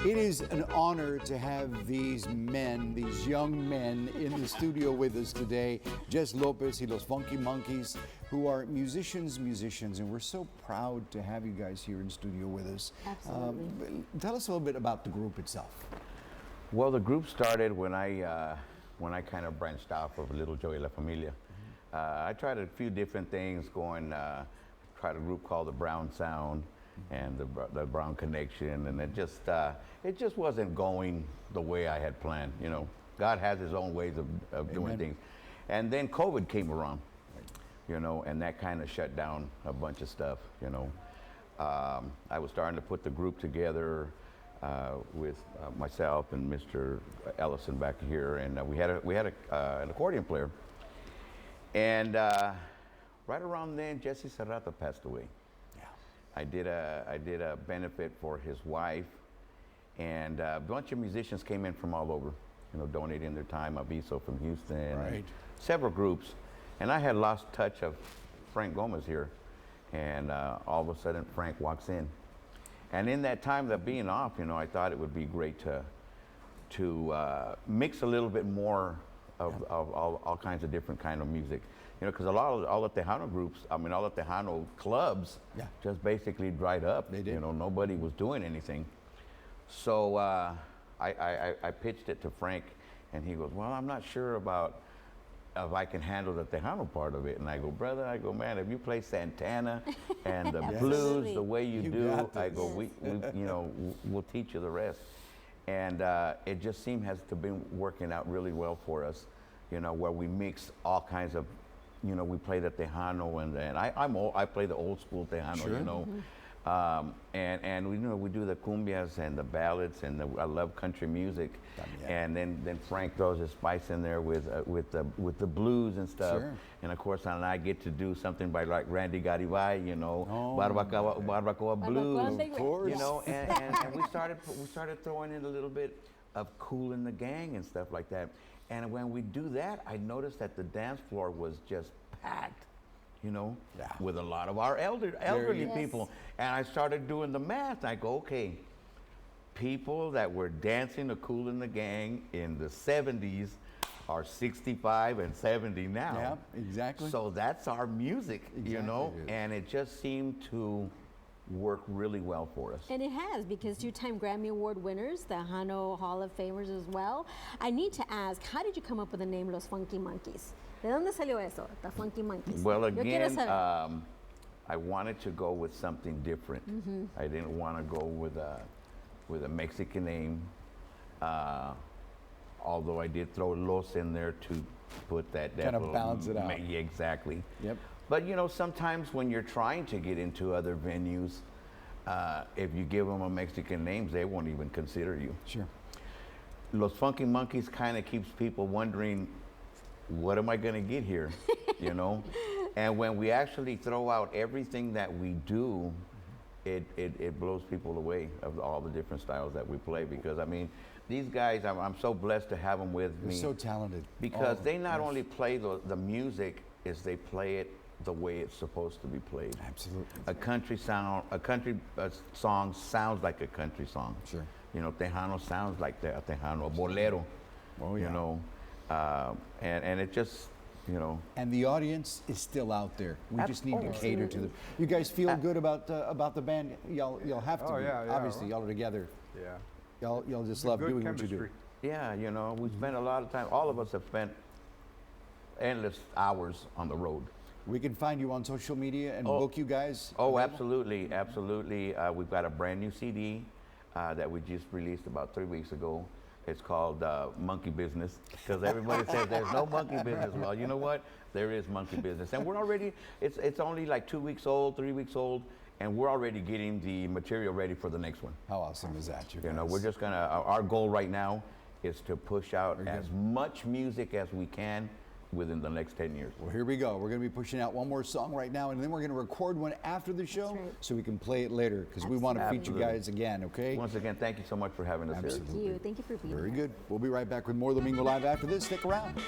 It is an honor to have these men, these young men in the studio with us today. Jess Lopez y los Funky Monkeys, who are musicians, and we're so proud to have you guys here in studio with us. Absolutely. Tell us a little bit about the group itself. Well, the group started when I kind of branched off of Little Joey La Familia. I tried a few different things, tried a group called the Brown Sound and the Brown Connection, and it just wasn't going the way I had planned. You know, God has His own ways of doing things. And then COVID came around, you know, and that kind of shut down a bunch of stuff. You know, I was starting to put the group together with myself and Mr. Ellison back here, and we had an accordion player. And right around then, Jesse Serrata passed away. Yeah. I did a benefit for his wife, and a bunch of musicians came in from all over, you know, donating their time. Aviso from Houston, right. Several groups, and I had lost touch of Frank Gomez here, and all of a sudden Frank walks in, and in that time that being off, you know, I thought it would be great to mix a little bit more of all kinds of different kind of music. You know, because all the Tejano groups, I mean, all the Tejano clubs just basically dried up. They did. You know, nobody was doing anything. So I pitched it to Frank, and he goes, well, I'm not sure about if I can handle the Tejano part of it. And I go, brother, man, if you play Santana and the blues the way you do, I go, we you know, we'll teach you the rest. And it just has to be working out really well for us, you know, where we mix all kinds of, you know, we play the Tejano, and I play the old school Tejano, sure. You know, and we, you know, we do the cumbias and the ballads, and I love country music, and then Frank throws his spice in there with the blues and stuff, sure. And of course I get to do something by like Randy Garibay, you know, Barbacoa blues, of course. you know, and we started throwing in a little bit of Kool and the Gang and stuff like that. And when we do that, I noticed that the dance floor was just packed, you know, with a lot of our elderly people. And I started doing the math. I go, okay, people that were dancing to Kool and the Gang in the 70s are 65 and 70 now. Yeah, exactly. So that's our music, exactly, you know, and it just seemed to work really well for us. And it has, because two-time Grammy Award winners, the Tejano Hall of Famers as well. I need to ask, how did you come up with the name Los Funky Monkeys? ¿De dónde salió eso, the Funky Monkeys? Well, again, I wanted to go with something different. I didn't want to go with a Mexican name, although I did throw Los in there to put that kind of balance it out. Yeah, exactly. Yep. But you know, sometimes when you're trying to get into other venues, if you give them a Mexican name, they won't even consider you. Sure. Los Funky Monkeys kind of keeps people wondering, what am I going to get here? You know? And when we actually throw out everything that we do, it blows people away of all the different styles that we play. Because I mean, these guys, I'm so blessed to have them with me. They're so talented. Because they not only play the music, is they play it the way it's supposed to be played. Absolutely. A country song sounds like a country song. Sure. You know, Tejano sounds like a Tejano, a bolero. Oh, yeah. You know, and it just, you know. And the audience is still out there. We just need to cater to them. You guys feel good about the band? Y'all have to. Oh, be. yeah, Obviously, y'all are together. Yeah. Y'all just love doing chemistry. what you do. Yeah, you know, we spend a lot of time. All of us have spent endless hours on the road. We can find you on social media and book you guys. Oh, absolutely, absolutely. We've got a brand new CD that we just released about 3 weeks ago. It's called Monkey Business, because everybody says there's no monkey business. Well, you know what? There is monkey business. And we're already, it's only like 2 weeks old, 3 weeks old, and we're already getting the material ready for the next one. How awesome is that, you guys? You know, we're just our goal right now is to push out as much music as we can within the next 10 years. Well, here we go. We're going to be pushing out one more song right now, and then we're going to record one after the show so we can play it later, because we want to feature you guys again, okay? Once again, thank you so much for having us here. Thank you. Thank you for being here. Very good. We'll be right back with more Domingo Live after this. Stick around.